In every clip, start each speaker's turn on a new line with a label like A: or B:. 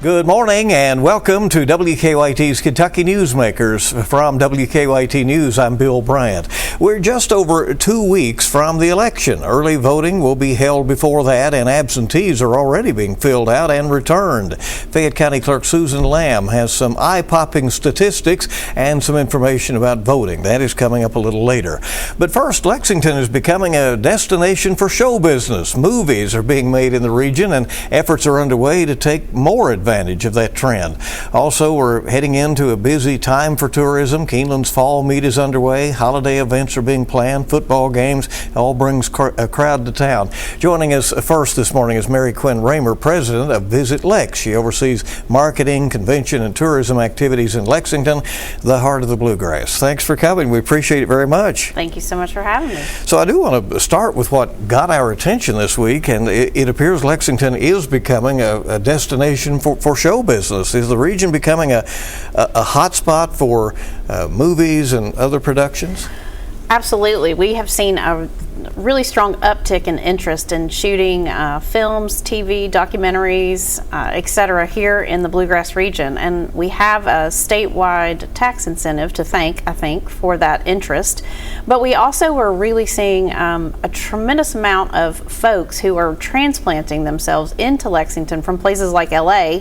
A: Good morning and welcome to WKYT's Kentucky Newsmakers. From WKYT News, I'm Bill Bryant. We're just over 2 weeks from the election. Early voting will be held before that, and absentees are already being filled out and returned. Fayette County Clerk Susan Lamb has some eye-popping statistics and some information about voting. That is coming up a little later. But first, Lexington is becoming a destination for show business. Movies are being made in the region, and efforts are underway to take more advantage of that trend. Also, we're heading into a busy time for tourism. Keeneland's fall meet is underway. Holiday events are being planned. Football games all brings a crowd to town. Joining us first this morning is Mary Quinn Raymer, president of VisitLex. She oversees marketing, convention, and tourism activities in Lexington, the heart of the bluegrass. Thanks for coming. We appreciate it very much.
B: Thank you so much for having me.
A: So I do want to start with what got our attention this week, and it appears Lexington is becoming a destination for show business. Is the region becoming a hot spot for movies and other productions?
B: Absolutely. We have seen a really strong uptick in interest in shooting films, TV, documentaries, etc. here in the Bluegrass region. And we have a statewide tax incentive to thank, I think, for that interest. But we also are really seeing a tremendous amount of folks who are transplanting themselves into Lexington from places like LA,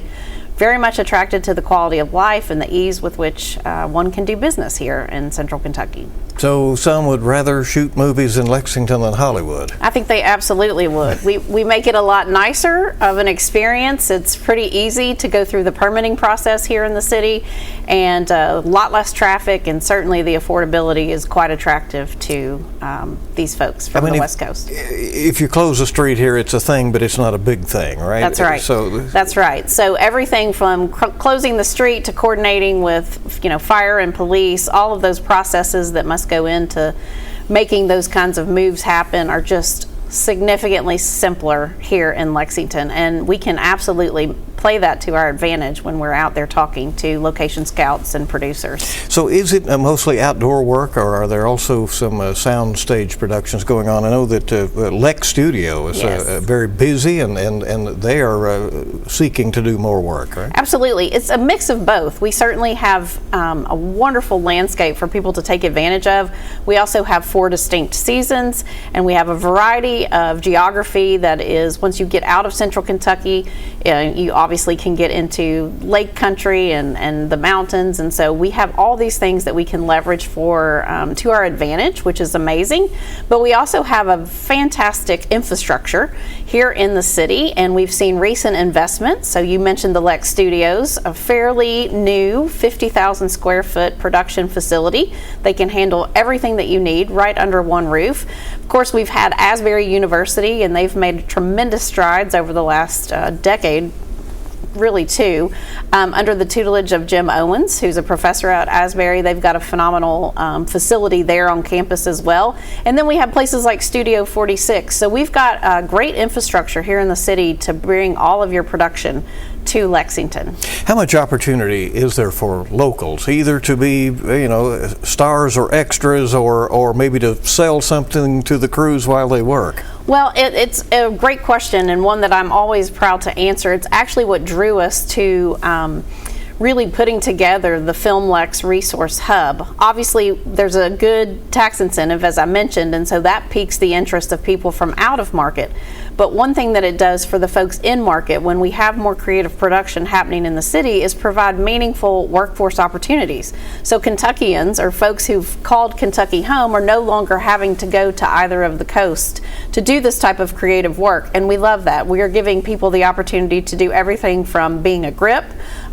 B: very much attracted to the quality of life and the ease with which one can do business here in central Kentucky.
A: So some would rather shoot movies in Lexington than Hollywood.
B: I think they absolutely would. We make it a lot nicer of an experience. It's pretty easy to go through the permitting process here in the city, and a lot less traffic, and certainly the affordability is quite attractive to these folks from the West Coast.
A: If you close the street here, it's a thing, but it's not a big thing, right?
B: That's right. That's right. So everything from closing the street to coordinating with, fire and police, all of those processes that must go into making those kinds of moves happen are just significantly simpler here in Lexington, and we can absolutely play that to our advantage when we're out there talking to location scouts and producers.
A: So is it mostly outdoor work, or are there also some sound stage productions going on? I know that Lex Studio is very busy, and they are seeking to do more work, right?
B: Absolutely. It's a mix of both. We certainly have a wonderful landscape for people to take advantage of. We also have 4 distinct seasons, and we have a variety of geography that is, once you get out of central Kentucky, you obviously can get into lake country and the mountains, and so we have all these things that we can leverage for to our advantage, which is amazing. But we also have a fantastic infrastructure here in the city, and we've seen recent investments. So you mentioned the Lex Studios, a fairly new 50,000 square foot production facility. They can handle everything that you need right under one roof. Of course, we've had Asbury University, and they've made tremendous strides over the last decade, really two, under the tutelage of Jim Owens, who's a professor at Asbury. They've got a phenomenal facility there on campus as well. And then we have places like Studio 46. So we've got a great infrastructure here in the city to bring all of your production to Lexington.
A: How much opportunity is there for locals, either to be, stars or extras, or maybe to sell something to the crews while they work?
B: Well, it's a great question, and one that I'm always proud to answer. It's actually what drew us to really putting together the VisitLEX Resource Hub. Obviously, there's a good tax incentive, as I mentioned, and so that piques the interest of people from out of market. But one thing that it does for the folks in market, when we have more creative production happening in the city, is provide meaningful workforce opportunities. So Kentuckians, or folks who've called Kentucky home, are no longer having to go to either of the coasts to do this type of creative work, and we love that. We are giving people the opportunity to do everything from being a grip,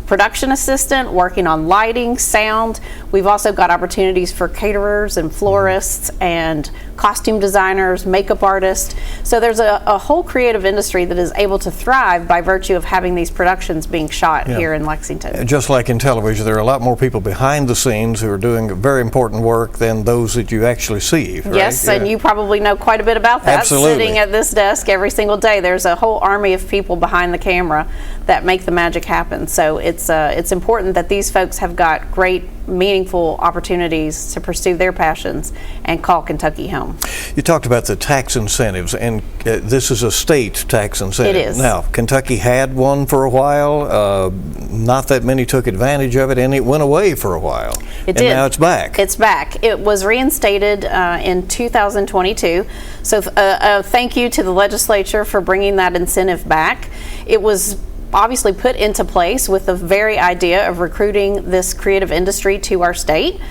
B: production assistant, working on lighting, sound. We've also got opportunities for caterers and florists and costume designers, makeup artists. So there's a whole creative industry that is able to thrive by virtue of having these productions being shot here in Lexington.
A: Just like in television, there are a lot more people behind the scenes who are doing very important work than those that you actually see, right?
B: Yes, and you probably know quite a bit about that.
A: Absolutely.
B: Sitting at this desk every single day, there's a whole army of people behind the camera that make the magic happen. So it's important that these folks have got great, meaningful opportunities to pursue their passions and call Kentucky home.
A: You talked about the tax incentives, and this is a state tax incentive.
B: It is.
A: Now, Kentucky had one for a while. Not that many took advantage of it, and it went away for a while.
B: It did.
A: And now it's back.
B: It's back. It was reinstated in 2022. So thank you to the legislature for bringing that incentive back. It was obviously put into place with the very idea of recruiting this creative industry to our state.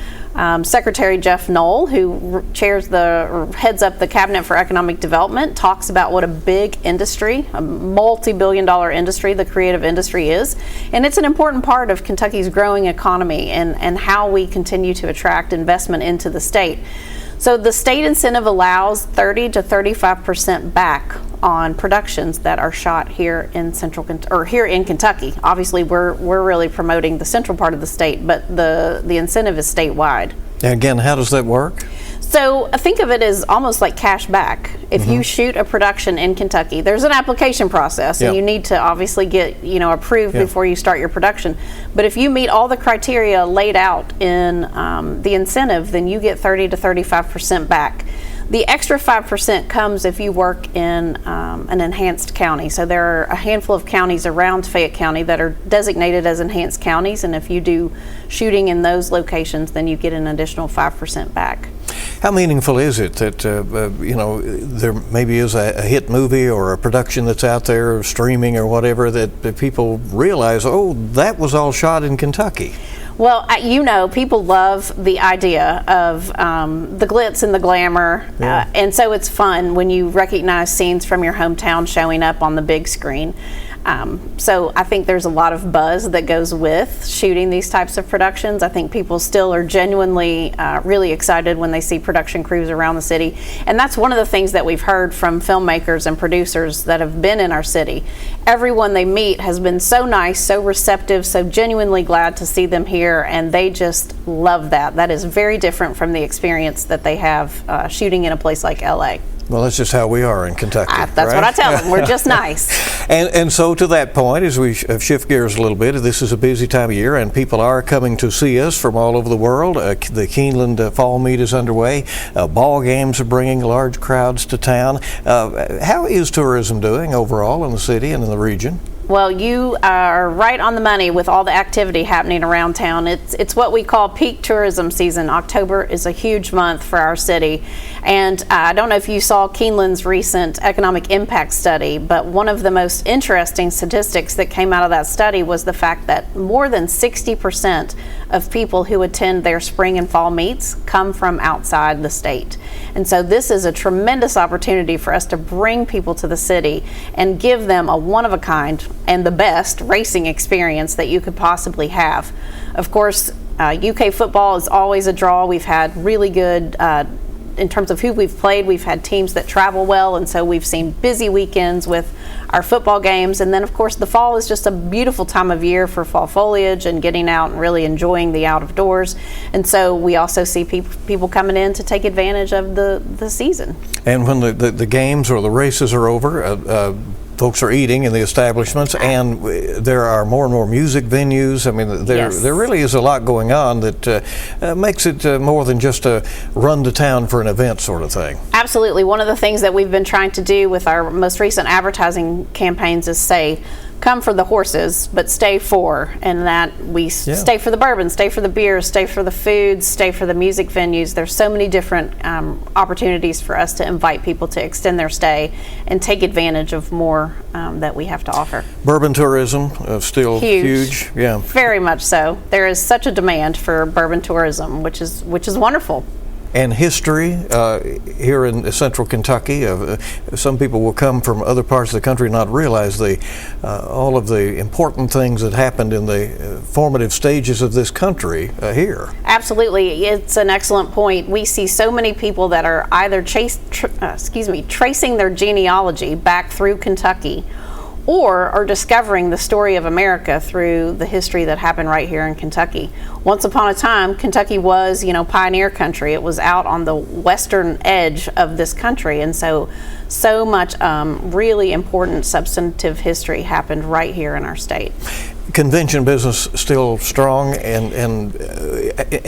B: Secretary Jeff Knoll, who heads up the Cabinet for Economic Development, talks about what a big industry, a multi-billion-dollar industry the creative industry is. And it's an important part of Kentucky's growing economy and how we continue to attract investment into the state. So the state incentive allows 30 to 35% back on productions that are shot here in here in Kentucky. Obviously, we're really promoting the central part of the state, but the incentive is statewide.
A: Again, how does that work?
B: So think of it as almost like cash back. If you shoot a production in Kentucky, there's an application process, and you need to obviously get approved before you start your production. But if you meet all the criteria laid out in the incentive, then you get 30 to 35% back. The extra 5% comes if you work in an enhanced county. So there are a handful of counties around Fayette County that are designated as enhanced counties, and if you do shooting in those locations, then you get an additional 5% back.
A: How meaningful is it that there maybe is a hit movie or a production that's out there streaming or whatever that people realize, oh, that was all shot in Kentucky?
B: Well, people love the idea of the glitz and the glamour, and so it's fun when you recognize scenes from your hometown showing up on the big screen. So I think there's a lot of buzz that goes with shooting these types of productions. I think people still are genuinely really excited when they see production crews around the city. And that's one of the things that we've heard from filmmakers and producers that have been in our city. Everyone they meet has been so nice, so receptive, so genuinely glad to see them here, and they just love that. That is very different from the experience that they have shooting in a place like LA.
A: Well, that's just how we are in Kentucky.
B: That's
A: right?
B: what I tell them. We're just nice.
A: And so to that point, as we shift gears a little bit, this is a busy time of year, and people are coming to see us from all over the world. The Keeneland Fall Meet is underway. Ball games are bringing large crowds to town. How is tourism doing overall in the city and in the region?
B: Well, you are right on the money with all the activity happening around town. It's what we call peak tourism season. October is a huge month for our city. And I don't know if you saw Keeneland's recent economic impact study, but one of the most interesting statistics that came out of that study was the fact that more than 60% of people who attend their spring and fall meets come from outside the state. And so this is a tremendous opportunity for us to bring people to the city and give them a one-of-a-kind and the best racing experience that you could possibly have. Of course, UK football is always a draw. We've had really good, in terms of who we've played, we've had teams that travel well, and so we've seen busy weekends with our football games. And then, of course, the fall is just a beautiful time of year for fall foliage and getting out and really enjoying the out of doors. And so we also see people coming in to take advantage of the season. And
A: when the games or the races are over, folks are eating in the establishments, and there are more and more music venues. I mean, there really is a lot going on that makes it more than just a run to town for an event sort of thing. Absolutely.
B: One of the things that we've been trying to do with our most recent advertising campaigns is say, come for the horses, but stay for, and that we stay for the bourbon, stay for the beer, stay for the foods, stay for the music venues. There's so many different opportunities for us to invite people to extend their stay and take advantage of more that we have to offer.
A: Bourbon tourism still huge. Yeah,
B: very much so. There is such a demand for bourbon tourism, which is wonderful.
A: And history here in central Kentucky. Some people will come from other parts of the country and not realize all of the important things that happened in the formative stages of this country here. Absolutely. It's an excellent point. We see so many people that are either tracing their genealogy back through Kentucky, or are discovering the story of America through the history that happened right here in Kentucky. Once upon a time, Kentucky was, pioneer country. It was out on the western edge of this country, and so much really important substantive history happened right here in our state. convention business still strong, and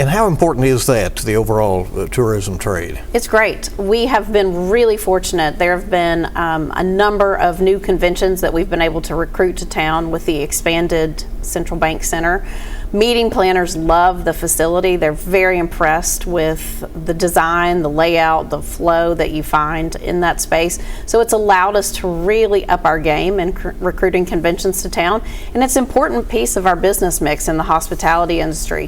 A: how important is that to the overall tourism trade?
B: It's great. We have been really fortunate. There have been a number of new conventions that we've been able to recruit to town with the expanded Central Bank Center. Meeting planners love the facility. They're very impressed with the design, the layout, the flow that you find in that space. So it's allowed us to really up our game in recruiting conventions to town. And it's an important piece of our business mix in the hospitality industry.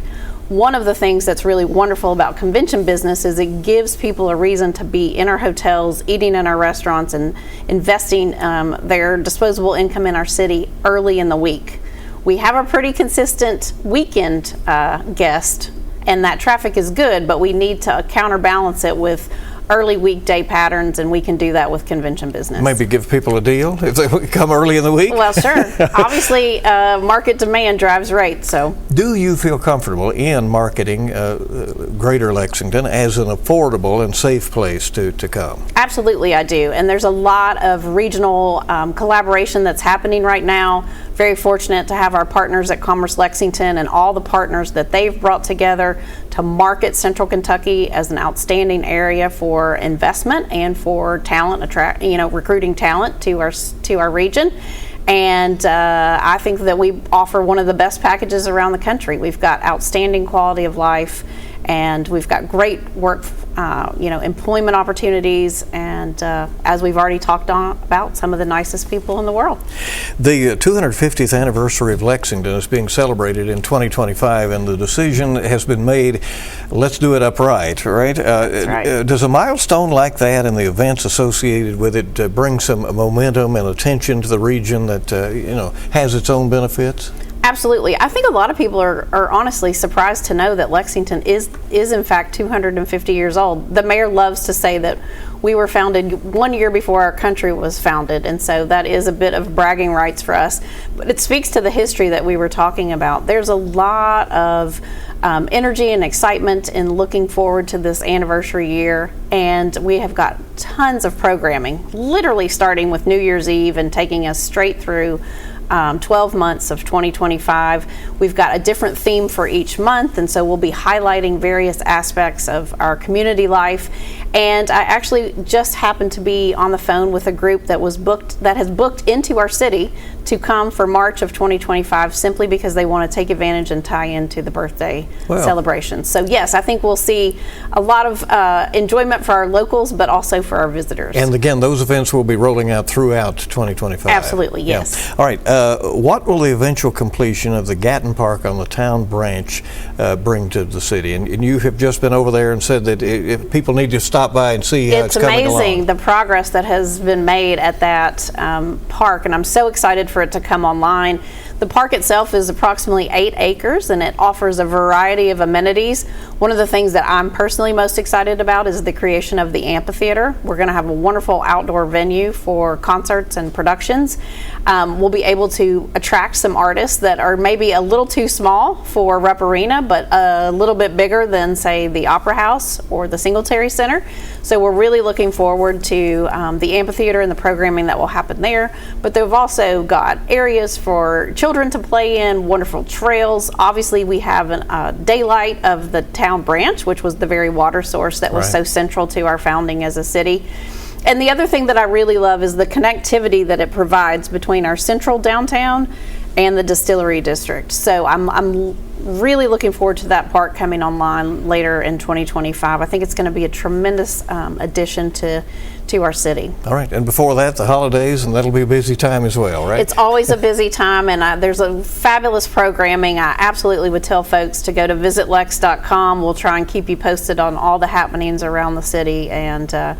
B: One of the things that's really wonderful about convention business is it gives people a reason to be in our hotels, eating in our restaurants, and investing their disposable income in our city early in the week. We have a pretty consistent weekend guest, and that traffic is good, but we need to counterbalance it with early weekday patterns, and we can do that with convention business.
A: Maybe give people a deal if they come early in the week?
B: Well, sure. Obviously, market demand drives rates. So,
A: do you feel comfortable in marketing Greater Lexington as an affordable and safe place to come?
B: Absolutely, I do. And there's a lot of regional collaboration that's happening right now. Very fortunate to have our partners at Commerce Lexington and all the partners that they've brought together to market Central Kentucky as an outstanding area for investment and for talent, recruiting talent to our region. And I think that we offer one of the best packages around the country. We've got outstanding quality of life, and we've got great work, employment opportunities, and as we've already talked about, some of the nicest people in the world.
A: The 250th anniversary of Lexington is being celebrated in 2025, and the decision has been made, let's do it upright, right?
B: That's right.
A: Does a milestone like that and the events associated with it bring some momentum and attention to the region that has its own benefits?
B: Absolutely. I think a lot of people are honestly surprised to know that Lexington is in fact 250 years old. The mayor loves to say that we were founded 1 year before our country was founded, and so that is a bit of bragging rights for us. But it speaks to the history that we were talking about. There's a lot of energy and excitement in looking forward to this anniversary year, and we have got tons of programming, literally starting with New Year's Eve and taking us straight through 12 months of 2025. We've got a different theme for each month, and so we'll be highlighting various aspects of our community life. And I actually just happened to be on the phone with a group that has booked into our city to come for March of 2025 simply because they want to take advantage and tie into the birthday celebration. So yes, I think we'll see a lot of enjoyment for our locals, but also for our visitors.
A: And again, those events will be rolling out throughout 2025.
B: Absolutely, yes.
A: Yeah. All right, what will the eventual completion of the Gatton Park on the town branch bring to the city? And you have just been over there and said that if people need to stop by and see how it's coming along.
B: It's amazing the progress that has been made at that park, and I'm so excited for it to come online. The park itself is approximately 8 acres, and it offers a variety of amenities. One of the things that I'm personally most excited about is the creation of the amphitheater. We're going to have a wonderful outdoor venue for concerts and productions. We'll be able to attract some artists that are maybe a little too small for Rupp Arena, but a little bit bigger than, say, the Opera House or the Singletary Center. So we're really looking forward to the amphitheater and the programming that will happen there. But they've also got areas for children to play in, wonderful trails. Obviously, we have a daylight of the town branch, which was the very water source that was so central to our founding as a city. And the other thing that I really love is the connectivity that it provides between our central downtown and the Distillery District. So I'm really looking forward to that park coming online later in 2025. I think it's going to be a tremendous addition to our city. All
A: right, and before that, the holidays, and that'll be a busy time as well, right?
B: It's always a busy time, and there's a fabulous programming. I absolutely would tell folks to go to VisitLEX.com. We'll try and keep you posted on all the happenings around the city, and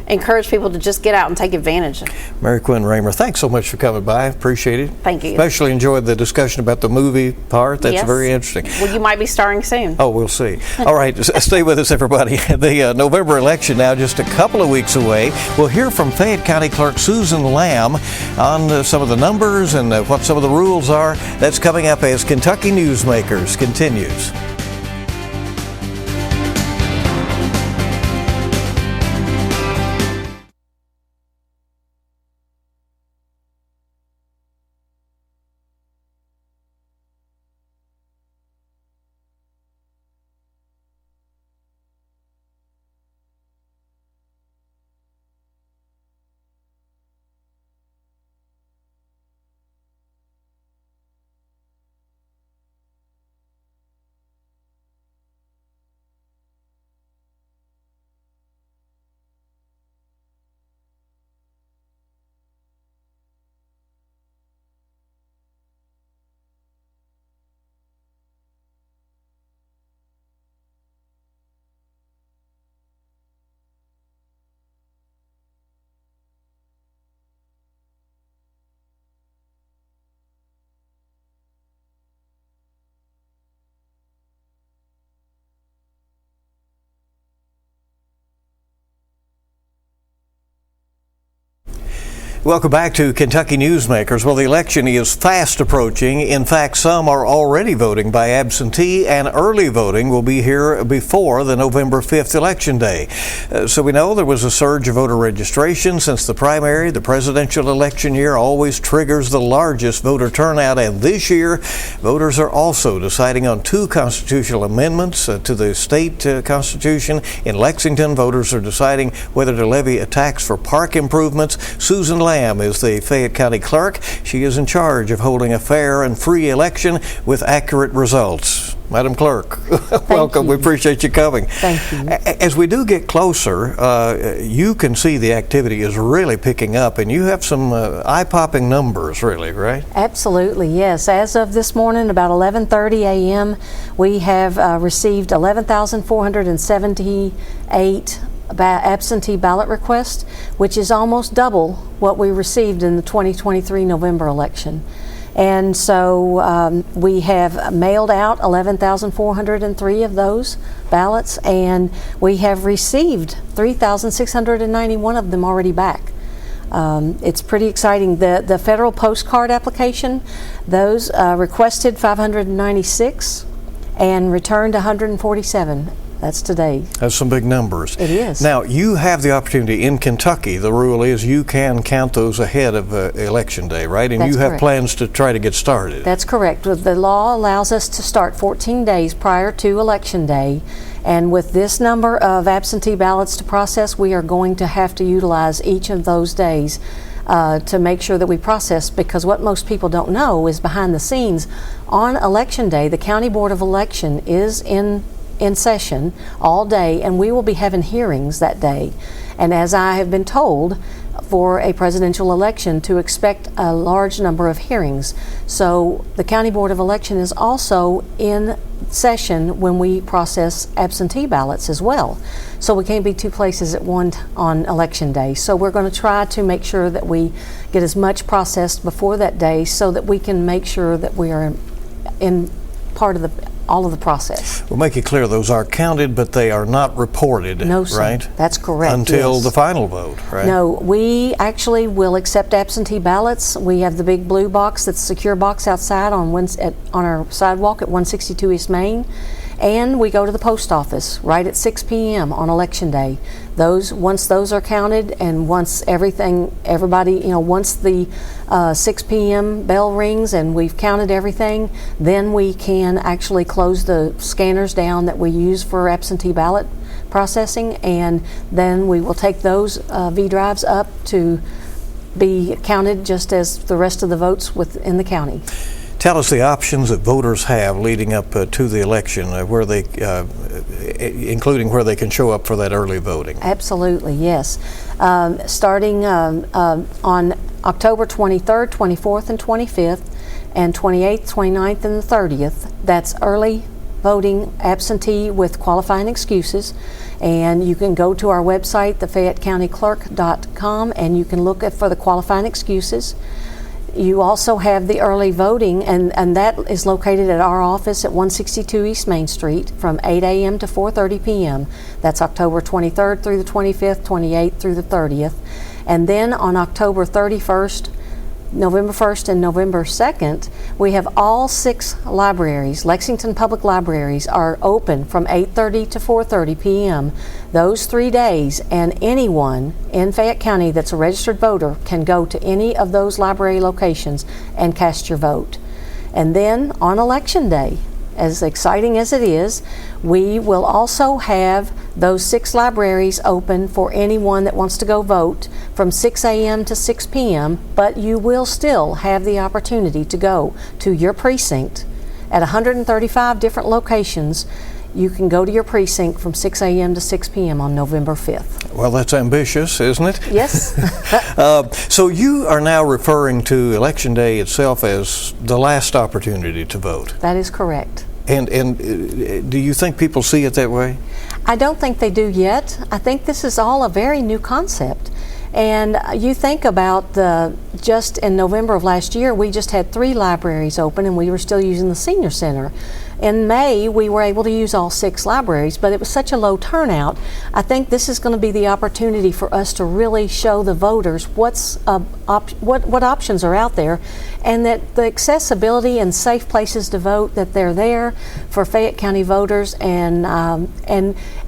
B: encourage people to just get out and take advantage of it.
A: Mary Quinn Raymer, thanks so much for coming by. Appreciate it.
B: Thank you.
A: Especially enjoyed the discussion about the movie part. That's very interesting.
B: Well, you might be starring soon.
A: Oh, we'll see. All right, stay with us, everybody. The November election now just a couple of weeks away. We'll hear from Fayette County Clerk Susan Lamb on some of the numbers and what some of the rules are. That's coming up as Kentucky Newsmakers continues. Welcome back to Kentucky Newsmakers. Well, the election is fast approaching. In fact, some are already voting by absentee, and early voting will be here before the November 5th election day. So we know there was a surge of voter registration since the primary. The presidential election year always triggers the largest voter turnout, and this year, voters are also deciding on two constitutional amendments to the state constitution. In Lexington, voters are deciding whether to levy a tax for park improvements. Susan Lamb is the Fayette County Clerk. She is in charge of holding a fair and free election with accurate results. Madam Clerk, welcome. We appreciate you coming.
C: Thank you.
A: As we do get closer, you can see the activity is really picking up, and you have some eye-popping numbers, really, right?
C: Absolutely, yes. As of this morning, about 11:30 a.m., we have received 11,478 absentee ballot requests, which is almost double what we received in the 2023 November election. And so we have mailed out 11,403 of those ballots, and we have received 3,691 of them already back. It's pretty exciting. The federal postcard application, those requested 596 and returned 147. That's today.
A: That's some big numbers.
C: It is.
A: Now, you have the opportunity in Kentucky. The rule is you can count those ahead of Election Day, right? And
C: That's
A: you have
C: correct.
A: plans to try to get started.
C: That's correct. The law allows us to start 14 days prior to Election Day. And with this number of absentee ballots to process, we are going to have to utilize each of those days to make sure that we process, because what most people don't know is behind the scenes, on Election Day, the County Board of Election is in session all day, and we will be having hearings that day. And as I have been told, for a presidential election, to expect a large number of hearings. So the County Board of Election is also in session when we process absentee ballots as well. So we can't be two places at one on Election Day. So we're going to try to make sure that we get as much processed before that day so that we can make sure that we are in part of all of the process.
A: We'll make it clear those are counted, but they are not reported,
C: no, sir.
A: Right?
C: That's correct.
A: Until
C: yes.
A: the final vote, right?
C: No, we actually will accept absentee ballots. We have the big blue box, that's a secure box outside on our sidewalk at 162 East Main. And we go to the post office right at 6 p.m. on Election Day. Once those are counted, and once everybody, once the 6 p.m. bell rings and we've counted everything, then we can actually close the scanners down that we use for absentee ballot processing, and then we will take those V-drives up to be counted just as the rest of the votes within the county.
A: Tell us the options that voters have leading up to the election, where they, including where they can show up for that early voting.
C: Absolutely, yes. Starting on October 23rd, 24th, and 25th, and 28th, 29th, and the 30th, that's early voting absentee with qualifying excuses. And you can go to our website, thefayettecountyclerk.com, and you can look for the qualifying excuses. You also have the early voting, and that is located at our office at 162 East Main Street from 8 a.m. to 4:30 p.m. That's October 23rd through the 25th, 28th through the 30th. And then on October 31st, November 1st, and November 2nd, we have all 6 libraries. Lexington Public Libraries are open from 8:30 to 4:30 p.m. those 3 days, and anyone in Fayette County that's a registered voter can go to any of those library locations and cast your vote. And then on Election Day, as exciting as it is, we will also have those 6 libraries open for anyone that wants to go vote from 6 a.m. to 6 p.m., but you will still have the opportunity to go to your precinct at 135 different locations. You can go to your precinct from 6 a.m. to 6 p.m. on November 5th.
A: Well, that's ambitious, isn't it?
C: Yes.
A: So you are now referring to Election Day itself as the last opportunity to vote.
C: That is correct.
A: And do you think people see it that way?
C: I don't think they do yet. I think this is all a very new concept. And you think about just in November of last year, we just had 3 libraries open, and we were still using the senior center. In May, we were able to use all 6 libraries, but it was such a low turnout. I think this is going to be the opportunity for us to really show the voters what options are out there, and that the accessibility and safe places to vote, that they're there for Fayette County voters, and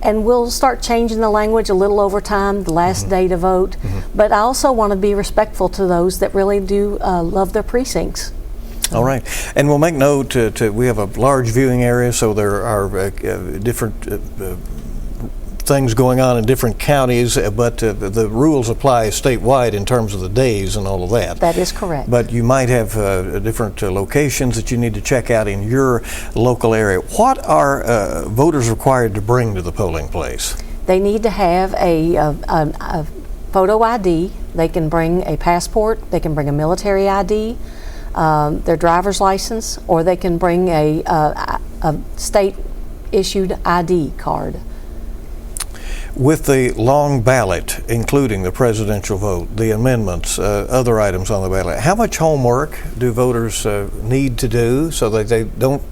C: we'll start changing the language a little over time, the last day to vote. But I also want to be respectful to those that really do love their precincts.
A: All right, and we'll make note we have a large viewing area, so there are different things going on in different counties, but the rules apply statewide in terms of the days and all of that.
C: That is correct.
A: But you might have different locations that you need to check out in your local area. What are voters required to bring to the polling place?
C: They need to have a photo ID. They can bring a passport. They can bring a military ID, their driver's license, or they can bring a state-issued ID card.
A: With the long ballot, including the presidential vote, the amendments, other items on the ballot, how much homework do voters need to do so that they don't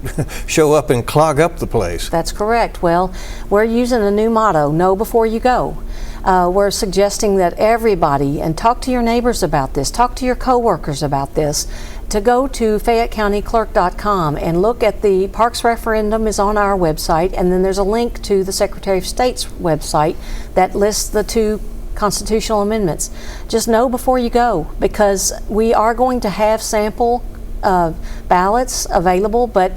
A: show up and clog up the place?
C: That's correct. Well, we're using a new motto, know before you go. We're suggesting that everybody, and talk to your neighbors about this, talk to your coworkers about this, to go to FayetteCountyClerk.com and look at the Parks referendum is on our website, and then there's a link to the Secretary of State's website that lists the 2 constitutional amendments. Just know before you go, because we are going to have sample ballots available, but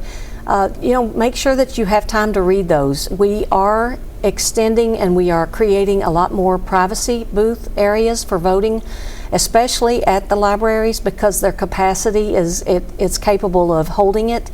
C: make sure that you have time to read those. We are extending and we are creating a lot more privacy booth areas for voting, especially at the libraries, because their capacity it's capable of holding it.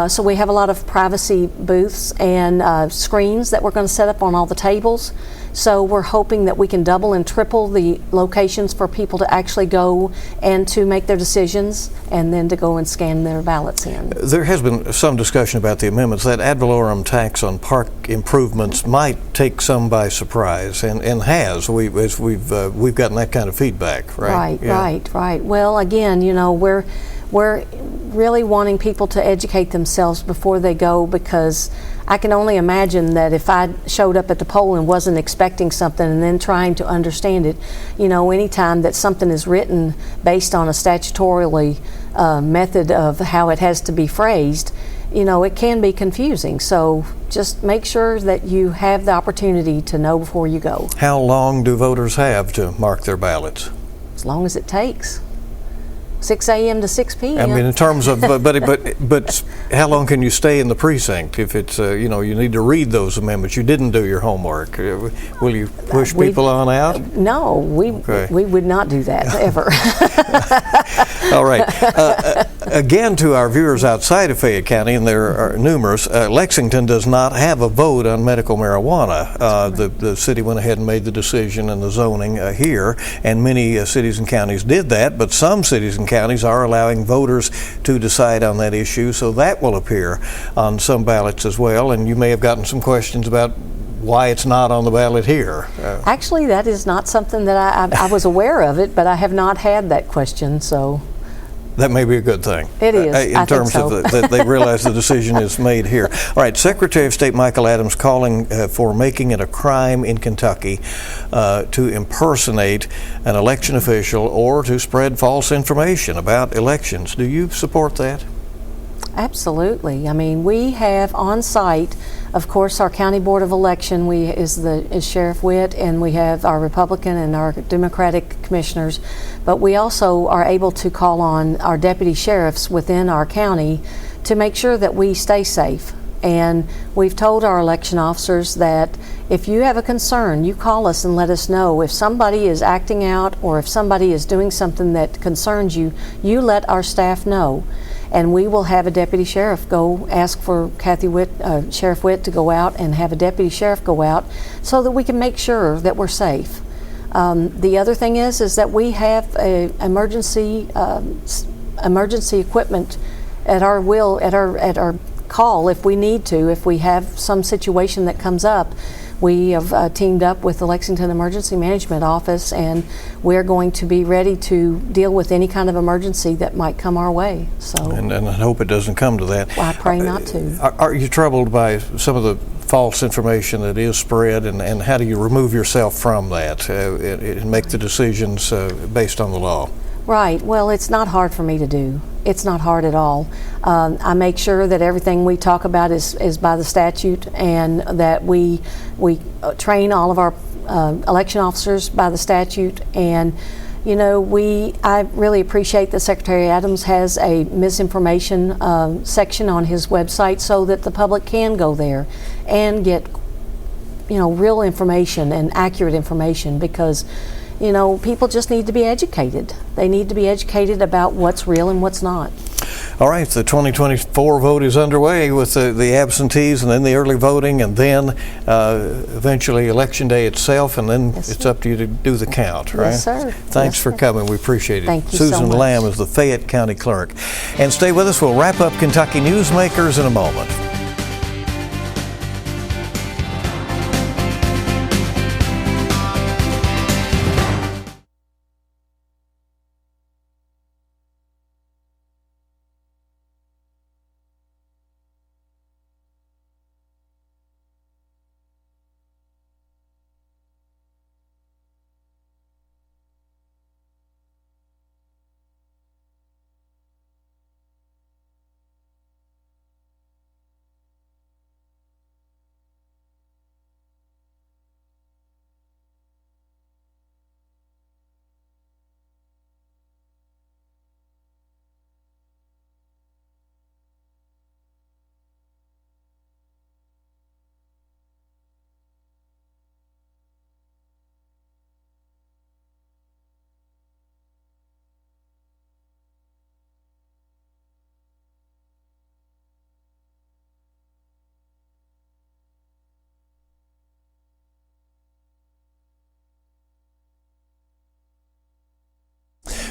C: So we have a lot of privacy booths and screens that we're going to set up on all the tables. So we're hoping that we can double and triple the locations for people to actually go and to make their decisions, and then to go and scan their ballots in.
A: There has been some discussion about the amendments. That ad valorem tax on park improvements might take some by surprise, and has. We've gotten that kind of feedback, right?
C: Right. Well, again, we're really wanting people to educate themselves before they go, because I can only imagine that if I showed up at the poll and wasn't expecting something and then trying to understand it, anytime that something is written based on a statutorily method of how it has to be phrased, it can be confusing. So just make sure that you have the opportunity to know before you go.
A: How long do voters have to mark their ballots?
C: As long as it takes. 6 a.m. to 6 p.m.
A: I mean, in terms of, but how long can you stay in the precinct if it's, you need to read those amendments? You didn't do your homework. Will you push people on out?
C: No, we would not do that, ever.
A: All right. Again, to our viewers outside of Fayette County, and there are numerous, Lexington does not have a vote on medical marijuana. The city went ahead and made the decision and the zoning here, and many cities and counties did that, but some cities and counties are allowing voters to decide on that issue, so that will appear on some ballots as well. And you may have gotten some questions about why it's not on the ballot here.
C: Actually, that is not something that I was aware of it, but I have not had that question, so.
A: That may be a good thing.
C: It is.
A: In terms of that they realize the decision is made here. All right, Secretary of State Michael Adams calling for making it a crime in Kentucky to impersonate an election official or to spread false information about elections. Do you support that?
C: Absolutely. I mean, we have on site, of course, our County Board of Election is Sheriff Witt, and we have our Republican and our Democratic commissioners, but we also are able to call on our deputy sheriffs within our county to make sure that we stay safe. And we've told our election officers that if you have a concern, you call us and let us know. If somebody is acting out or if somebody is doing something that concerns you, you let our staff know. And we will have a deputy sheriff go ask for Sheriff Witt to go out and have a deputy sheriff go out so that we can make sure that we're safe. The other thing is that we have emergency equipment at our call if we need to. If we have some situation that comes up, we have teamed up with the Lexington Emergency Management Office, and we're going to be ready to deal with any kind of emergency that might come our way. So,
A: and I hope it doesn't come to that.
C: well, I pray not to.
A: Are you troubled by some of the false information that is spread, and how do you remove yourself from that and make the decisions based on the law?
C: Right. Well, it's not hard for me to do. It's not hard at all. I make sure that everything we talk about is by the statute, and that we train all of our election officers by the statute. And you know, I really appreciate that Secretary Adams has a misinformation section on his website, so that the public can go there and get, you know, real information and accurate information, because you know, people just need to be educated. They need to be educated about what's real and what's not.
A: All right, the 2024 vote is underway with the absentees and then the early voting, and then eventually Election Day itself, and then it's up to you to do the count, right?
C: Yes, sir.
A: Thanks for coming. We appreciate it.
C: Thank you
A: Susan
C: so much.
A: Lamb is the Fayette County Clerk. And stay with us. We'll wrap up Kentucky Newsmakers in a moment.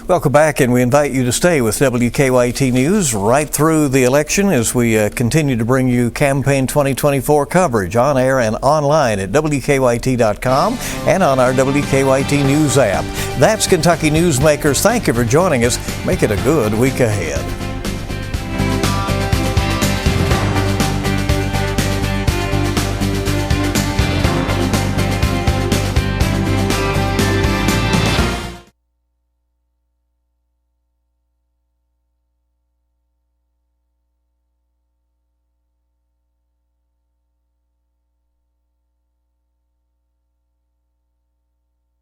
A: Welcome back, and we invite you to stay with WKYT News right through the election as we continue to bring you campaign 2024 coverage on air and online at WKYT.com and on our WKYT News app. That's Kentucky Newsmakers. Thank you for joining us. Make it a good week ahead.